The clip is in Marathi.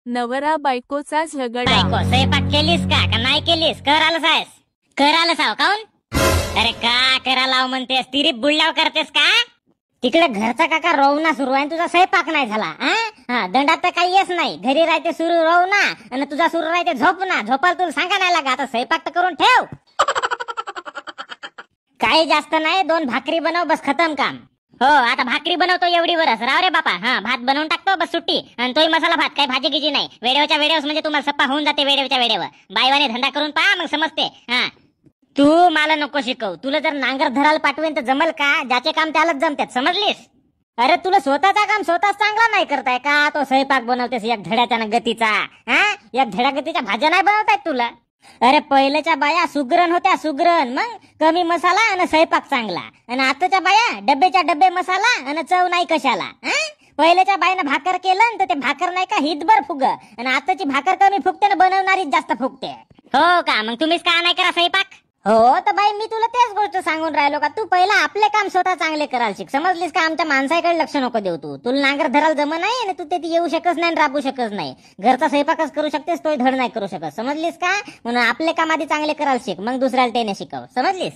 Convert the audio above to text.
नवरा बायकोचा झगडा. बायको स्वयंपाक केलीस का नाही केलीस? कर आलं सायस, कर आलं साव काऊन? अरे का करा लाव म्हणतेस? तिरी बुडल्याव करतेस का? तिकडे घरचा काका रोवणा सुरू आहे, तुझा स्वयंपाक नाही झाला. हा दंडात तर काही येस नाही. घरी राहते सुरू रोवणा आणि तुझा सुरू राहते झोपणा. झोपायला तुला सांगा नाही लागा, आता स्वयंपाक तर करून ठेव. काही जास्त नाही, 2 भाकरी बनव, बस खतम काम. हो आता भाकरी बनवतो एवढी वरस राव रे बापा. हा भात बनवून टाकतो, बस सुट्टी. आणि तोही मसाला भात, काही भाजी गिजी नाही. वेळेवच्या वेळेवर म्हणजे तुम्हाला सप्पा होऊन जाते. वेळेवच्या वेळेवर बायवाने धंदा करून पहा, मग समजते. हा तू मला नको शिकव. तुला जर नांगर धरायला पाठवेन तर जमल का? ज्याचे काम त्यालाच जमतात, समजलीस? अरे तुला स्वतःचा काम स्वतःच चांगला नाही करताय का? तो स्वयंपाक बनवतेस एक धड्याच्या गतीचा. एक धड्या गतीच्या भाज्या नाही बनवतायत तुला. अरे पहिल्याच्या बाया सुगरण होत्या, सुगरण. मग कमी मसाला आणि स्वयंपाक चांगला. आणि आताच्या बाया डब्बेच्या डब्बे मसाला आणि चव नाही कशाला. पहिल्याच्या बाईनं भाकर केलं तर ते भाकर नाही का हितभर फुग, आणि आताची भाकर कमी फुगते ना बनवणारीच जास्त फुगते. हो का? मग तुम्हीच का नाही करा स्वयंपाक? हो तर बाई मी तुला तेच गोष्ट सांगून राहिलो का, तू पहिला आपले काम स्वतः चांगले करायला शिक, समजलीस का? आमच्या माणसाकडे लक्ष नको देऊ. तुला नांगर धरायला जमत नाही आणि तू ते येऊ शकत नाही, राबू शकत नाही. घरचा स्वयंपाकच करू शकतेस, तोही धड नाही करू शकत, समजलीस का? म्हणून आपले काम आधी चांगले करायला शिक, मग दुसऱ्याला ते नाही शिकव, समजलीस?